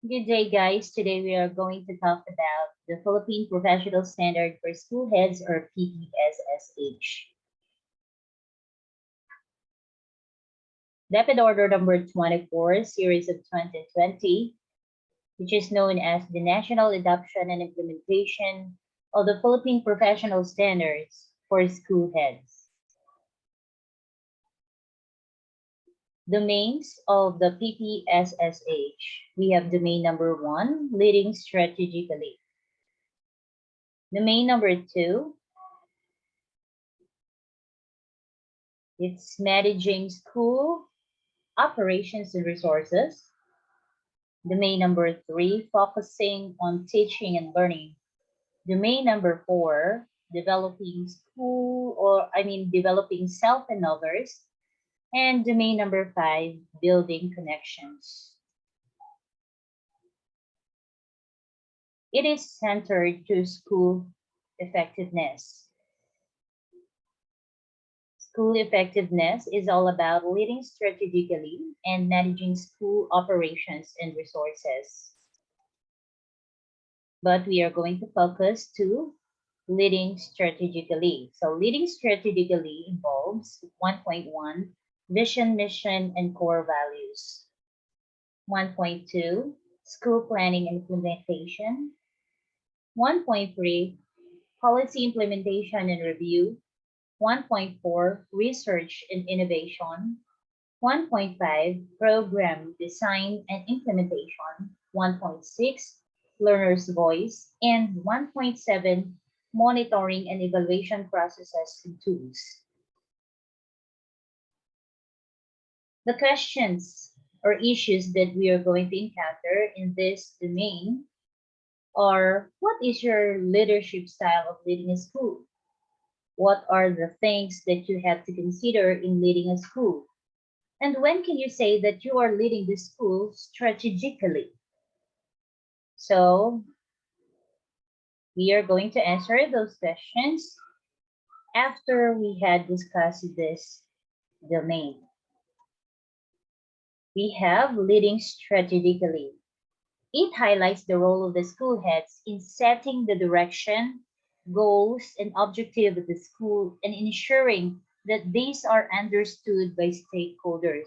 Good day, guys. Today we are going to talk about the Philippine Professional Standard for School Heads, or PPSSH. Depth Order number 24, series of 2020, which is known as the National Adoption and Implementation of the Philippine Professional Standards for School Heads. Domains of the PPSSH. We have domain number 1, leading strategically. Domain number 2, it's managing school operations and resources. Domain number 3, focusing on teaching and learning. Domain number 4, developing developing self and others. And domain number 5, building connections. It is centered to school effectiveness. School effectiveness is all about leading strategically and managing school operations and resources. But we are going to focus to leading strategically. So leading strategically involves 1.1, vision, mission, and core values. 1.2, school planning and implementation. 1.3, policy implementation and review. 1.4, research and innovation. 1.5, program design and implementation. 1.6, learner's voice. And 1.7, monitoring and evaluation processes and tools. The questions or issues that we are going to encounter in this domain are: what is your leadership style of leading a school? What are the things that you have to consider in leading a school? And when can you say that you are leading the school strategically? So we are going to answer those questions after we had discussed this domain. We have leading strategically. It highlights the role of the school heads in setting the direction, goals, and objectives of the school and ensuring that these are understood by stakeholders.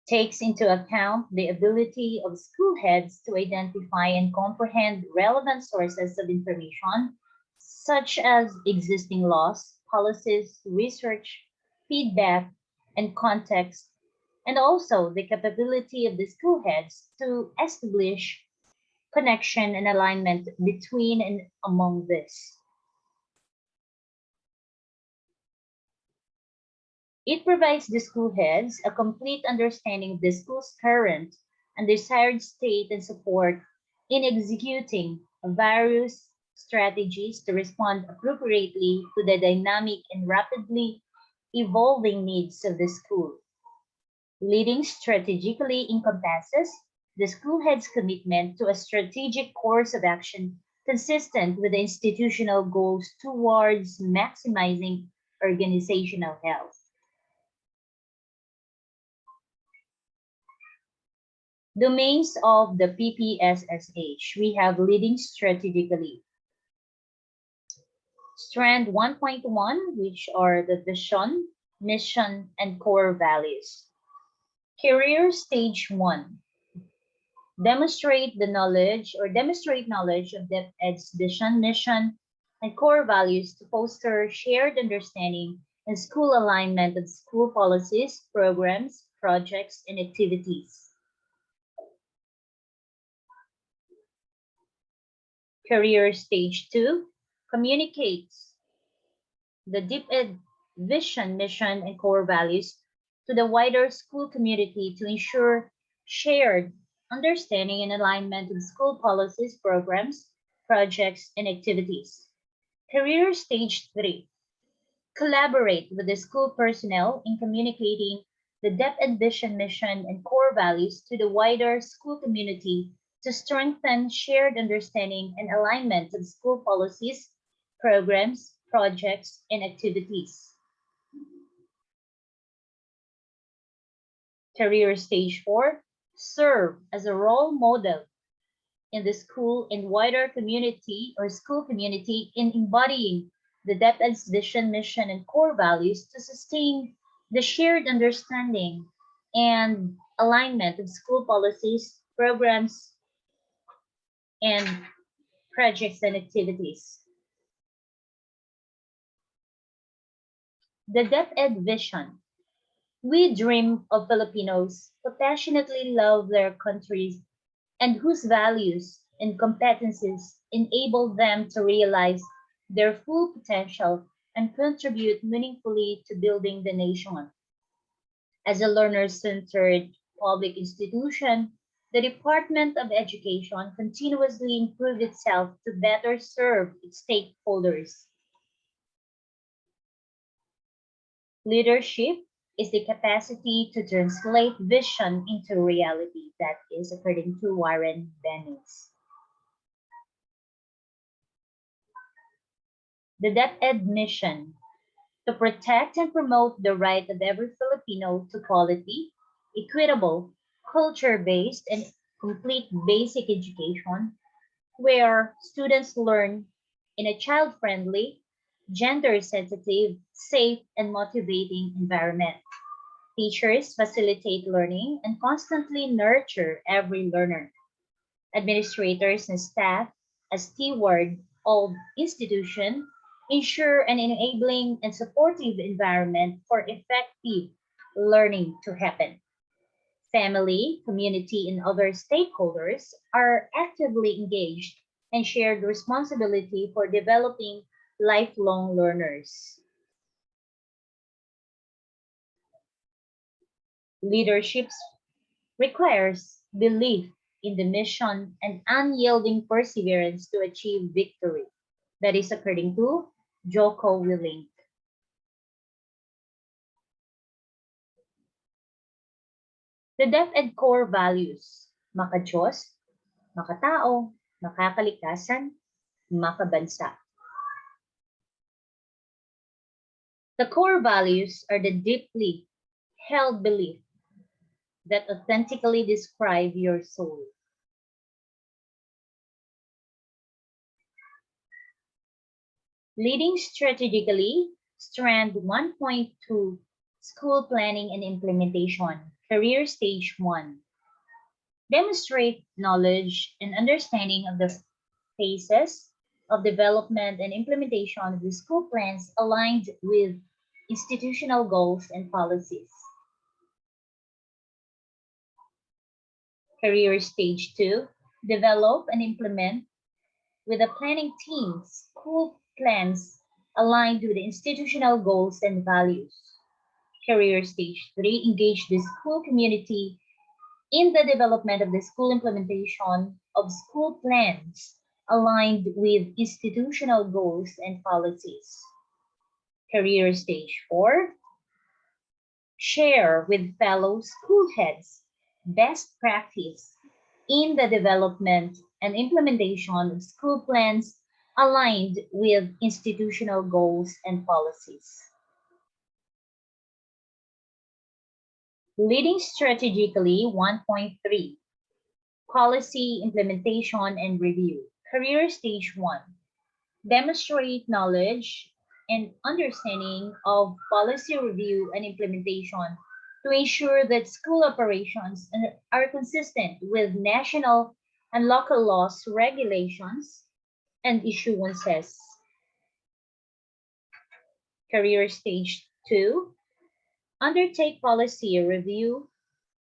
Takes into account the ability of school heads to identify and comprehend relevant sources of information, such as existing laws, policies, research, feedback, and context, and also the capability of the school heads to establish connection and alignment between and among this. It provides the school heads a complete understanding of the school's current and desired state and support in executing various strategies to respond appropriately to the dynamic and rapidly evolving needs of the school. Leading strategically encompasses the school head's commitment to a strategic course of action consistent with the institutional goals towards maximizing organizational health. Domains of the PPSSH. We have leading strategically. Strand 1.1, which are the vision, mission, and core values. Career stage 1. Demonstrate knowledge of DepEd's vision, mission, and core values to foster shared understanding and school alignment of school policies, programs, projects, and activities. Career stage 2 communicates the DepEd vision, mission, and core values to the wider school community to ensure shared understanding and alignment of school policies, programs, projects, and activities. Career stage 3 collaborate with the school personnel in communicating the DepEd vision, mission, and core values to the wider school community to strengthen shared understanding and alignment of school policies, programs, projects, and activities. Career stage 4, serve as a role model in the school and wider community or school community in embodying the DepEd's vision, mission, and core values to sustain the shared understanding and alignment of school policies, programs, and projects and activities. The DepEd vision. We dream of Filipinos who passionately love their countries and whose values and competencies enable them to realize their full potential and contribute meaningfully to building the nation. As a learner-centered public institution, the Department of Education continuously improved itself to better serve its stakeholders. Leadership is the capacity to translate vision into reality. That is according to Warren Bennis. The DepEd mission to protect and promote the right of every Filipino to quality, equitable, culture-based, and complete basic education where students learn in a child-friendly, gender-sensitive, safe, and motivating environment. Teachers facilitate learning and constantly nurture every learner. Administrators and staff, as steward of institution, ensure an enabling and supportive environment for effective learning to happen. Family, community, and other stakeholders are actively engaged and share the responsibility for developing lifelong learners. Leadership requires belief in the mission and unyielding perseverance to achieve victory. That is according to Joko Willink. The DepEd core values, maka-Diyos, makatao, makakalikasan, makabansa. The core values are the deeply held belief that authentically describe your soul. Leading strategically, Strand 1.2, School Planning and Implementation, Career Stage 1. Demonstrate knowledge and understanding of the phases of development and implementation of the school plans aligned with institutional goals and policies. Career Stage 2, develop and implement with a planning team school plans aligned with the institutional goals and values. Career Stage 3, engage the school community in the development of the school implementation of school plans aligned with institutional goals and policies. Career Stage 4, share with fellow school heads best practice in the development and implementation of school plans aligned with institutional goals and policies. Leading strategically 1.3, policy implementation and review. Career Stage 1, demonstrate knowledge and understanding of policy review and implementation to ensure that school operations are consistent with national and local laws, regulations, and issuances. Career Stage 2, undertake policy review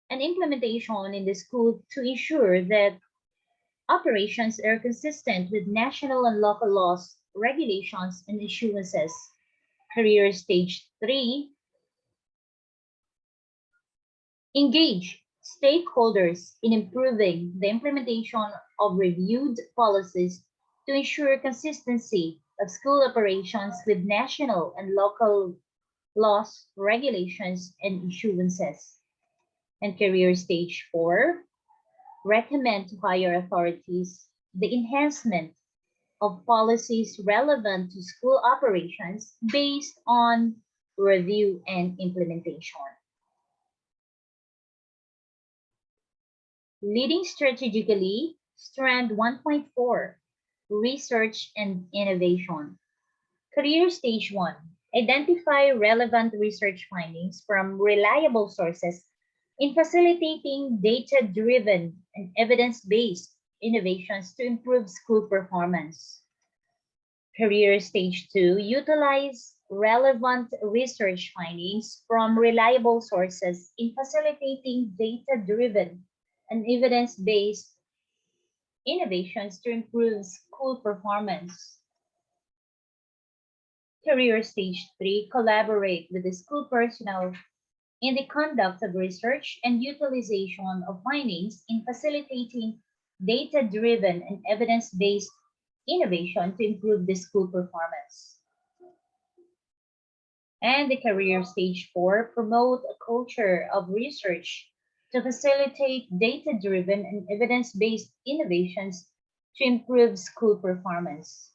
and implementation in the school to ensure that operations are consistent with national and local laws, regulations, and issuances. Career Stage 3, engage stakeholders in improving the implementation of reviewed policies to ensure consistency of school operations with national and local laws, regulations, and issuances. And Career Stage 4, recommend to higher authorities the enhancement of policies relevant to school operations based on review and implementation. Leading strategically, Strand 1.4, research and innovation. Career stage 1, identify relevant research findings from reliable sources in facilitating data-driven and evidence-based innovations to improve school performance. Career stage 2, utilize relevant research findings from reliable sources in facilitating data-driven and evidence-based innovations to improve school performance. Career stage 3, collaborate with the school personnel in the conduct of research and utilization of findings in facilitating data-driven and evidence-based innovation to improve the school performance. And the career stage 4, promote a culture of research to facilitate data-driven and evidence-based innovations to improve school performance.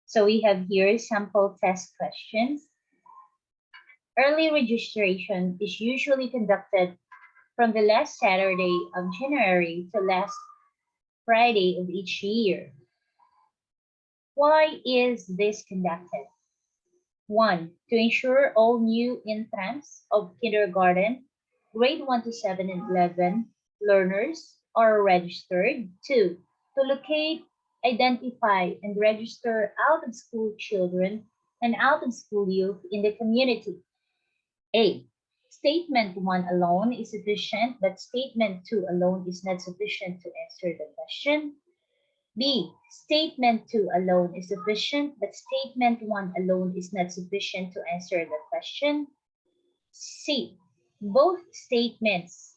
So we have here sample test questions. Early registration is usually conducted from the last Saturday of January to last Friday of each year. Why is this conducted? 1. To ensure all new entrants of kindergarten, grade 1 to 7 and 11 learners are registered. 2. To locate, identify, and register out-of-school children and out-of-school youth in the community. A. Statement 1 alone is sufficient, but statement 2 alone is not sufficient to answer the question. B. Statement 2 alone is sufficient, but statement 1 alone is not sufficient to answer the question. C. Both statements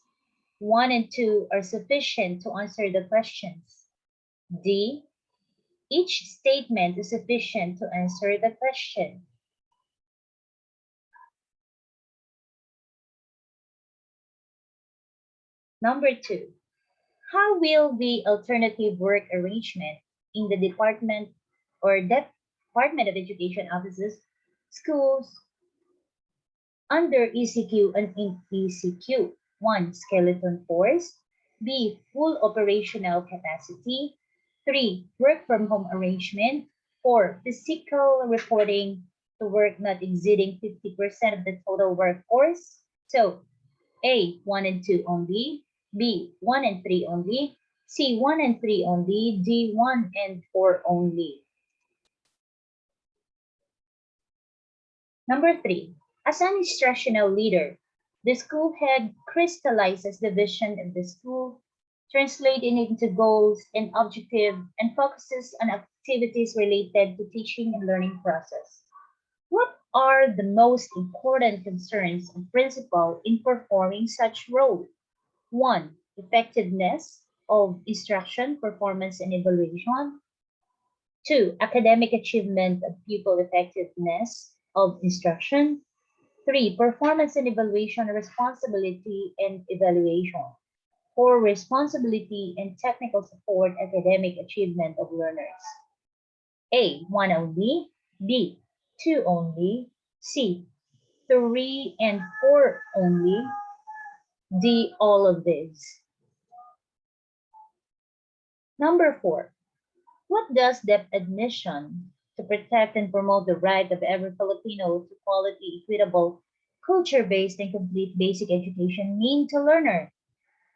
1 and 2 are sufficient to answer the questions. D. Each statement is sufficient to answer the question. Number 2. How will the alternative work arrangement in the Department or Department of Education offices, schools, under ECQ and NQESH? 1. Skeleton force. B. Full operational capacity. 3. Work from home arrangement. 4. Physical reporting to work not exceeding 50% of the total workforce. So A. 1 and 2 only. B. 1 and 3 only. C. 1 and 3 only. D. 1 and 4 only. Number 3. As an instructional leader, the school head crystallizes the vision of the school, translating it into goals and objectives, and focuses on activities related to teaching and learning process. What are the most important concerns and principles in performing such role? 1. Effectiveness of instruction, performance, and evaluation. 2. Academic achievement of pupil effectiveness of instruction. 3. Performance and evaluation, responsibility and evaluation. 4. Responsibility and technical support, academic achievement of learners. A. 1 only. B. 2 only. C. 3 and 4 only. D. All of these. Number 4. What does the admission to protect and promote the right of every Filipino to quality, equitable, culture-based, and complete basic education mean to learner?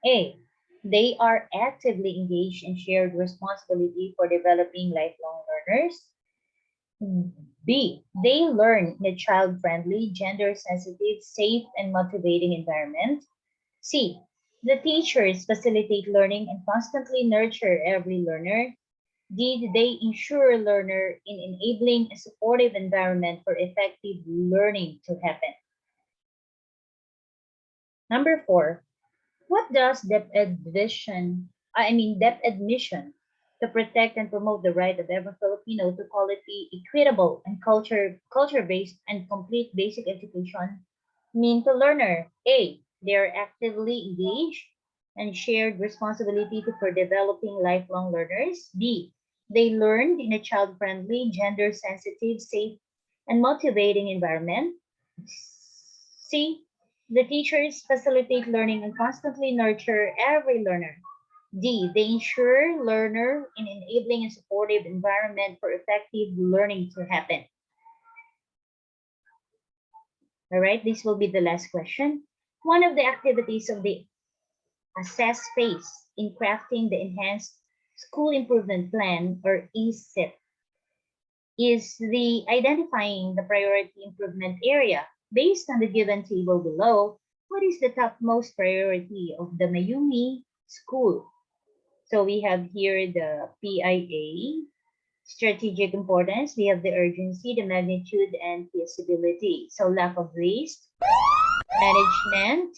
A. They are actively engaged in shared responsibility for developing lifelong learners. B. They learn in a child-friendly, gender-sensitive, safe, and motivating environment. C. The teachers facilitate learning and constantly nurture every learner. D. They ensure learner in enabling a supportive environment for effective learning to happen. Number 4. What does depth admission to protect and promote the right of every Filipino to quality, equitable, and culture-based and complete basic education mean to learner? A. They are actively engaged and shared responsibility for developing lifelong learners. B. They learned in a child-friendly, gender-sensitive, safe, and motivating environment. C. The teachers facilitate learning and constantly nurture every learner. D. They ensure learner in enabling and supportive environment for effective learning to happen. All right, this will be the last question. One of the activities of the assess phase in crafting the Enhanced School Improvement Plan, or ESIP, is the identifying the priority improvement area. Based on the given table below, what is the topmost priority of the Mayumi school? So we have here the PIA, strategic importance, we have the urgency, the magnitude, and feasibility. So lack of waste, management,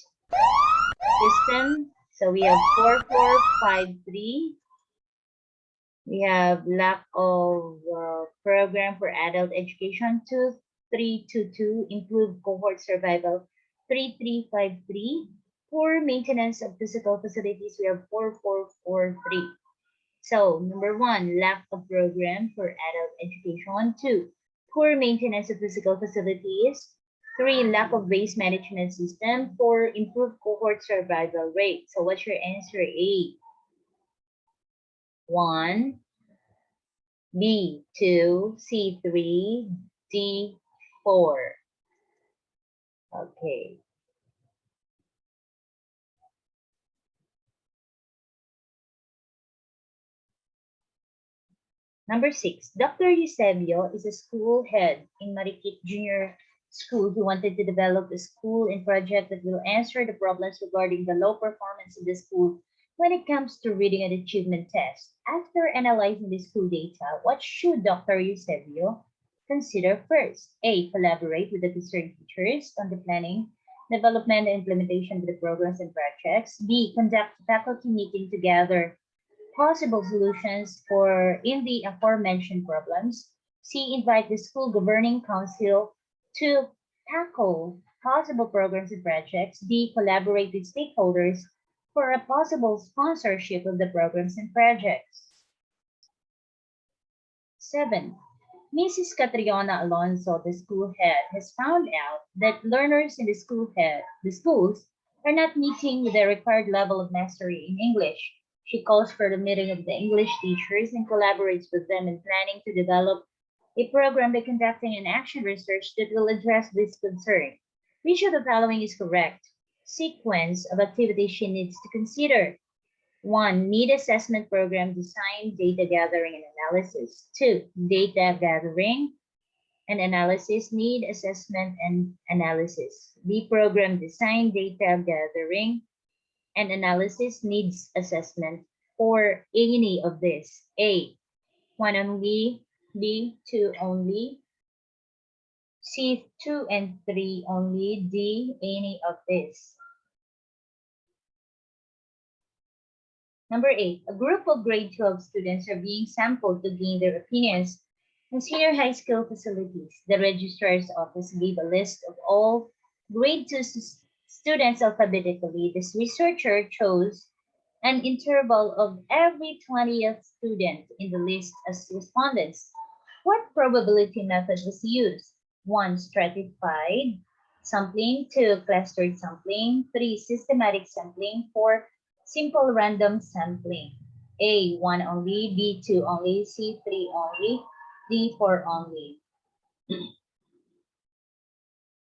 system. So we have 4453. We have lack of program for adult education, 2322, improve cohort survival, 3353. Poor maintenance of physical facilities, we have 4443. So number one, lack of program for adult education. Two, poor maintenance of physical facilities. Three, lack of waste management system. Four, improved cohort survival rate. So what's your answer? A, one, B, two, C, three, D, four. Okay. Number six, Dr. Eusebio is a school head in Marikit Junior School who wanted to develop a school and project that will answer the problems regarding the low performance of the school when it comes to reading and achievement tests. After analyzing the school data, what should Dr. Eusebio consider first? A, collaborate with the concerned teachers on the planning, development, and implementation of the programs and projects. B, conduct faculty meeting to gather possible solutions for in the aforementioned problems. C, invite the school governing council to tackle possible programs and projects. D, collaborate with stakeholders for a possible sponsorship of the programs and projects. 7. Mrs. Catriona Alonso, the school head, has found out that learners in the schools are not meeting the required level of mastery in English. She calls for the meeting of the English teachers and collaborates with them in planning to develop a program by conducting an action research that will address this concern. Which of the following is correct? Sequence of activities she needs to consider. 1. Need assessment program design, data gathering and analysis. 2. Data gathering and analysis, need assessment and analysis. B. Program design, data gathering and analysis, needs assessment. Or any of this. A. 1 only. B. 2 only. C. 2 and 3 only. D. Any of this. Number 8, a group of grade 12 students are being sampled to gain their opinions on senior high school facilities. The registrar's office gave a list of all grade 2 students alphabetically. This researcher chose an interval of every 20th student in the list as respondents. What probability method was used? 1. Stratified sampling. 2. Clustered sampling. 3. Systematic sampling. 4. Simple random sampling. A, 1 only. B, 2 only. C, 3 only. D, 4 only.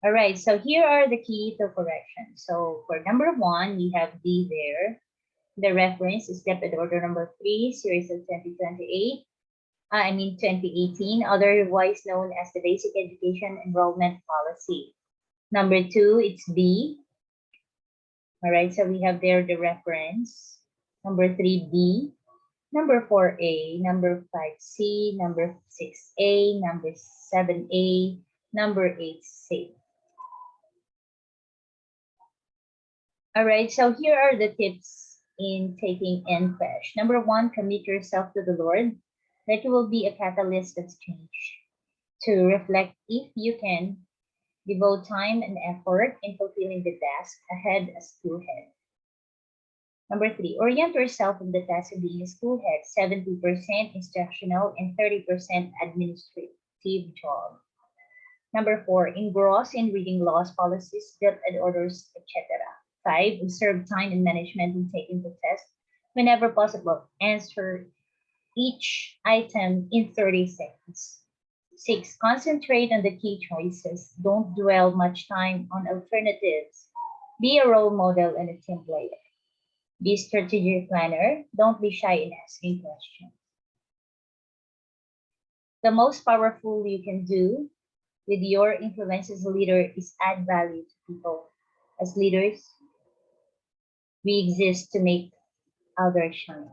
All right, so here are the key to correction. So for number 1, we have D there. The reference is step at order number 3, series of 2018, otherwise known as the Basic Education Enrollment Policy. Number 2, it's B. All right, so we have there the reference. Number 3, B. Number 4A, number 5C, number 6A, number 7A, number 8C. All right, so here are the tips in taking NQESH. Number 1, commit yourself to the Lord, that you will be a catalyst of change. 2, reflect if you can, devote time and effort in fulfilling the task ahead as school head. Number 3, orient yourself in the task of being a school head, 70% instructional and 30% administrative job. Number 4, engross in reading laws, policies, and orders, etc. 5, observe time and management and take into test whenever possible. Answer each item in 30 seconds. 6, concentrate on the key choices. Don't dwell much time on alternatives. Be a role model and a team player. Be a strategic planner. Don't be shy in asking questions. The most powerful you can do with your influence as a leader is add value to people. As leaders, we exist to make others shine.